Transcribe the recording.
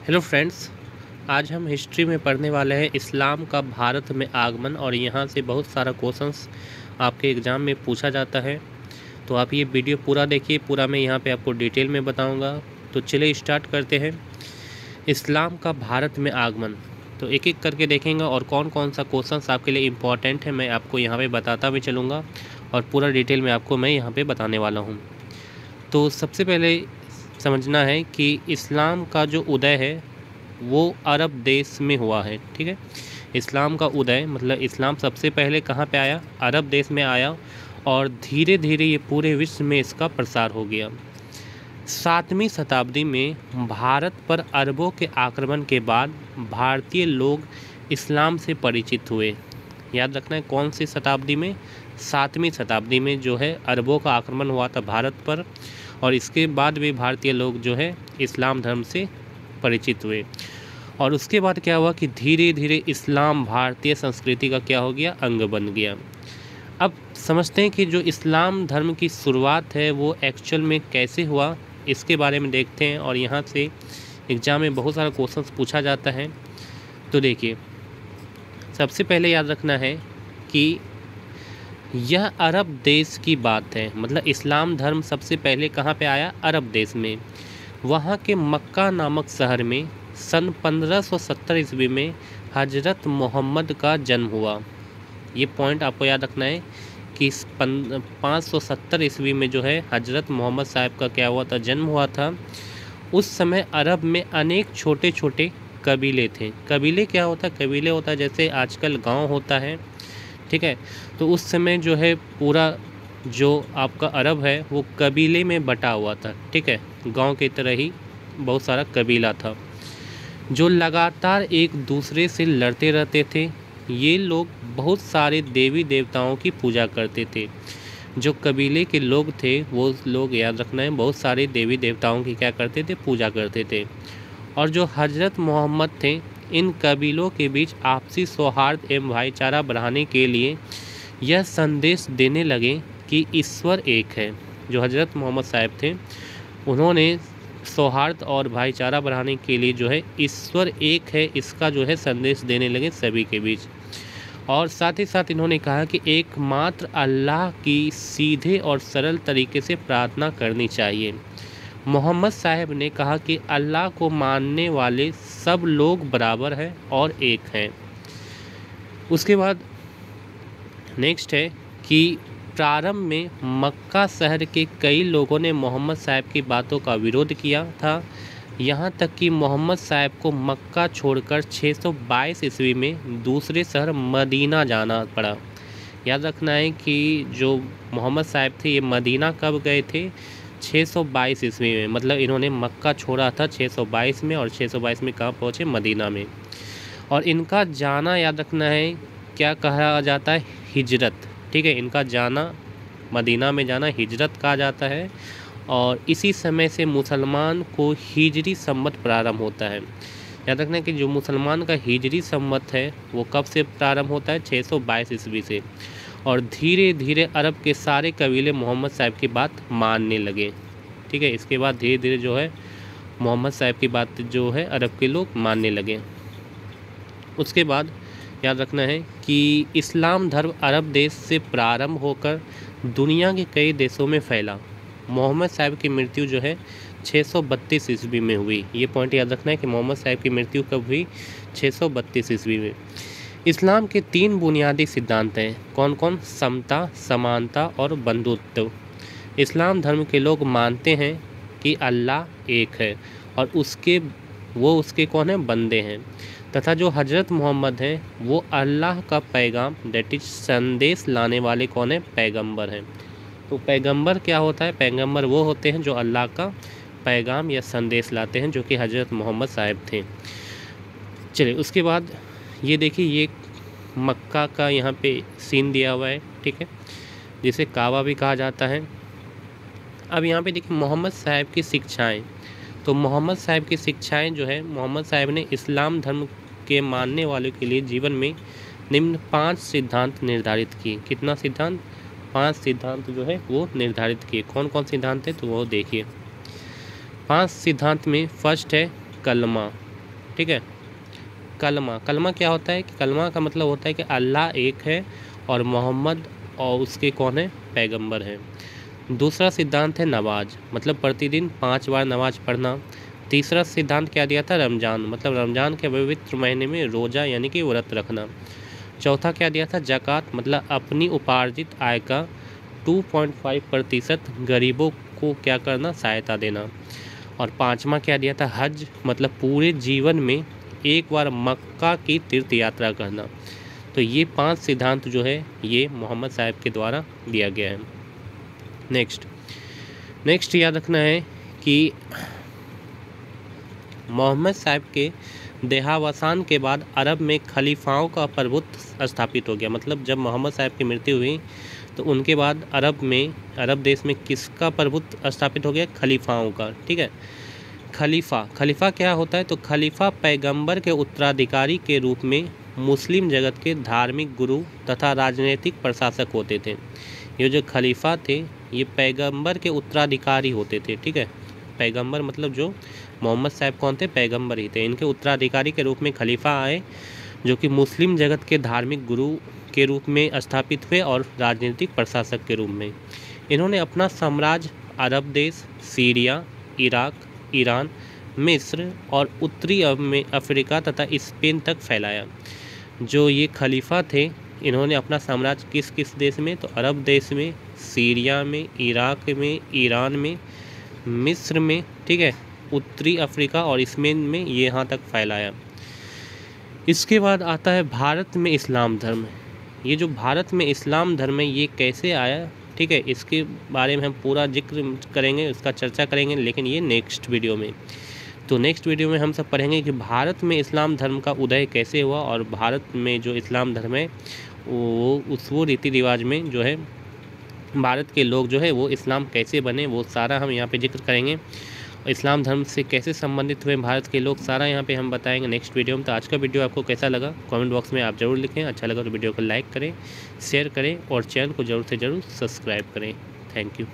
Hello friends, आज हम history में पढ़ने वाले हैं इस्लाम का भारत में आगमन। और यहाँ से बहुत सारा क्वेश्चंस आपके एग्ज़ाम में पूछा जाता है, तो आप ये वीडियो पूरा देखिए। पूरा मैं यहाँ पे आपको डिटेल में बताऊँगा। तो चलिए स्टार्ट करते हैं। इस्लाम का भारत में आगमन, तो एक एक करके देखेंगे और कौन कौन सा क्वेश्चंस आपके लिए इम्पॉर्टेंट है मैं आपको यहाँ पे बताता भी चलूँगा, और पूरा डिटेल में आपको मैं यहाँ पे बताने वाला हूँ। तो सबसे पहले समझना है कि इस्लाम का जो उदय है वो अरब देश में हुआ है। ठीक है, इस्लाम का उदय मतलब इस्लाम सबसे पहले कहाँ पे आया? अरब देश में आया, और धीरे धीरे ये पूरे विश्व में इसका प्रसार हो गया। 7वीं शताब्दी में भारत पर अरबों के आक्रमण के बाद भारतीय लोग इस्लाम से परिचित हुए। याद रखना है कौन सी शताब्दी में? 7वीं शताब्दी में जो है अरबों का आक्रमण हुआ था भारत पर, और इसके बाद भी भारतीय लोग जो है इस्लाम धर्म से परिचित हुए। और उसके बाद क्या हुआ कि धीरे धीरे इस्लाम भारतीय संस्कृति का क्या हो गया? अंग बन गया। अब समझते हैं कि जो इस्लाम धर्म की शुरुआत है वो एक्चुअल में कैसे हुआ, इसके बारे में देखते हैं। और यहाँ से एग्ज़ाम में बहुत सारा क्वेश्चंस पूछा जाता है। तो देखिए, सबसे पहले याद रखना है कि यह अरब देश की बात है। मतलब इस्लाम धर्म सबसे पहले कहाँ पे आया? अरब देश में। वहाँ के मक्का नामक शहर में सन 1570 ईस्वी में हजरत मोहम्मद का जन्म हुआ। ये पॉइंट आपको याद रखना है कि 570 ईस्वी में जो है हजरत मोहम्मद साहब का क्या हुआ था? जन्म हुआ था। उस समय अरब में अनेक छोटे छोटे कबीले थे। कबीले क्या होता है? कबीले होता है जैसे आजकल गांव होता है। ठीक है, तो उस समय जो है पूरा जो आपका अरब है वो कबीले में बटा हुआ था। ठीक है, गांव की तरह ही बहुत सारा कबीला था जो लगातार एक दूसरे से लड़ते रहते थे। ये लोग बहुत सारे देवी देवताओं की पूजा करते थे। जो कबीले के लोग थे वो लोग, याद रखना है, बहुत सारे देवी देवताओं की क्या करते थे? पूजा करते थे। और जो हजरत मोहम्मद थे, इन कबीलों के बीच आपसी सौहार्द एवं भाईचारा बढ़ाने के लिए यह संदेश देने लगे कि ईश्वर एक है। जो हजरत मोहम्मद साहब थे उन्होंने सौहार्द और भाईचारा बढ़ाने के लिए जो है ईश्वर एक है इसका जो है संदेश देने लगे सभी के बीच। और साथ ही साथ इन्होंने कहा कि एकमात्र अल्लाह की सीधे और सरल तरीके से प्रार्थना करनी चाहिए। मोहम्मद साहब ने कहा कि अल्लाह को मानने वाले सब लोग बराबर हैं और एक हैं। उसके बाद नेक्स्ट है कि प्रारंभ में मक्का शहर के कई लोगों ने मोहम्मद साहब की बातों का विरोध किया था। यहाँ तक कि मोहम्मद साहब को मक्का छोड़कर 622 ईस्वी में दूसरे शहर मदीना जाना पड़ा। याद रखना है कि जो मोहम्मद साहब थे ये मदीना कब गए थे? 622 ईस्वी में। मतलब इन्होंने मक्का छोड़ा था 622 में, और 622 में कहाँ पहुँचे? मदीना में। और इनका जाना, याद रखना है, क्या कहा जाता है? हिजरत। ठीक है, इनका जाना, मदीना में जाना हिजरत कहा जाता है। और इसी समय से मुसलमान को हिजरी संवत प्रारंभ होता है। याद रखना है कि जो मुसलमान का हिजरी संवत है वो कब से प्रारंभ होता है? 622 ईस्वी से। और धीरे धीरे अरब के सारे कबीले मोहम्मद साहब की बात मानने लगे। ठीक है, इसके बाद धीरे धीरे जो है मोहम्मद साहब की बात जो है अरब के लोग मानने लगे। उसके बाद याद रखना है कि इस्लाम धर्म अरब देश से प्रारंभ होकर दुनिया के कई देशों में फैला। मोहम्मद साहब की मृत्यु जो है 632 ईस्वी में हुई। ये पॉइंट याद रखना है कि मोहम्मद साहब की मृत्यु कब हुई? 632 ईस्वी में। इस्लाम के 3 बुनियादी सिद्धांत हैं। कौन कौन? समता, समानता और बंधुत्व। इस्लाम धर्म के लोग मानते हैं कि अल्लाह एक है और उसके कौन है? बंदे हैं। तथा जो हजरत मोहम्मद हैं वो अल्लाह का पैगाम दैट इज संदेश लाने वाले कौन है? पैगंबर हैं। तो पैगंबर क्या होता है? पैगंबर वो होते हैं जो अल्लाह का पैगाम या संदेश लाते हैं, जो कि हजरत मोहम्मद साहब थे। चलिए, उसके बाद ये देखिए, ये मक्का का यहाँ पे सीन दिया हुआ है। ठीक है, जिसे काबा भी कहा जाता है। अब यहाँ पे देखिए मोहम्मद साहब की शिक्षाएं। तो मोहम्मद साहब की शिक्षाएं जो है, मोहम्मद साहब ने इस्लाम धर्म के मानने वालों के लिए जीवन में निम्न 5 सिद्धांत निर्धारित किए। कितना सिद्धांत? 5 सिद्धांत जो है वो निर्धारित किए। कौन कौन सिद्धांत है? तो वो देखिए। 5 सिद्धांत में फर्स्ट है कलमा। ठीक है। कलमा, कलमा क्या होता है कि कलमा का मतलब होता है कि अल्लाह एक है और मोहम्मद और उसके कौन है, पैगंबर हैं। दूसरा सिद्धांत है नमाज, मतलब प्रतिदिन 5 बार नमाज पढ़ना। तीसरा सिद्धांत क्या दिया था, रमज़ान, मतलब रमज़ान के पवित्र महीने में रोज़ा यानी कि व्रत रखना। चौथा क्या दिया था, ज़कात, मतलब अपनी उपार्जित आय का 2.5% गरीबों को क्या करना, सहायता देना। और पांचवा क्या दिया था, हज, मतलब पूरे जीवन में एक बार मक्का की तीर्थ यात्रा करना। तो ये 5 सिद्धांत जो है ये मोहम्मद साहब के द्वारा दिया गया है। नेक्स्ट याद रखना है कि मोहम्मद साहब के देहावसान के बाद अरब में खलीफाओं का प्रभुत्व स्थापित हो गया। मतलब जब मोहम्मद साहब की मृत्यु हुई तो उनके बाद अरब देश में किसका प्रभुत्व स्थापित हो गया, खलीफाओं का। ठीक है। खलीफा क्या होता है, तो खलीफा पैगंबर के उत्तराधिकारी के रूप में मुस्लिम जगत के धार्मिक गुरु तथा राजनीतिक प्रशासक होते थे। ये जो खलीफा थे ये पैगंबर के उत्तराधिकारी होते थे। ठीक है। पैगंबर मतलब जो मोहम्मद साहब कौन थे, पैगंबर ही थे। इनके उत्तराधिकारी के रूप में खलीफा आए जो कि मुस्लिम जगत के धार्मिक गुरु के रूप में स्थापित हुए और राजनीतिक प्रशासक के रूप में। इन्होंने अपना साम्राज्य अरब देश, सीरिया, इराक, ईरान, मिस्र और उत्तरी अफ्रीका तथा स्पेन तक फैलाया। जो ये खलीफा थे इन्होंने अपना साम्राज्य किस किस देश में, तो अरब देश में, सीरिया में, इराक में, ईरान में, मिस्र में, ठीक है, उत्तरी अफ्रीका और स्पेन में ये यहाँ तक फैलाया। इसके बाद आता है भारत में इस्लाम धर्म। ये जो भारत में इस्लाम धर्म है ये कैसे आया, ठीक है, इसके बारे में हम पूरा जिक्र करेंगे, उसका चर्चा करेंगे, लेकिन ये नेक्स्ट वीडियो में। तो नेक्स्ट वीडियो में हम सब पढ़ेंगे कि भारत में इस्लाम धर्म का उदय कैसे हुआ और भारत में जो इस्लाम धर्म है वो रीति रिवाज में जो है भारत के लोग जो है वो इस्लाम कैसे बने, वो सारा हम यहाँ पे जिक्र करेंगे। इस्लाम धर्म से कैसे संबंधित हुए भारत के लोग, सारा यहाँ पे हम बताएंगे नेक्स्ट वीडियो में। तो आज का वीडियो आपको कैसा लगा कमेंट बॉक्स में आप ज़रूर लिखें। अच्छा लगा तो वीडियो को लाइक करें, शेयर करें और चैनल को ज़रूर से ज़रूर सब्सक्राइब करें। Thank you.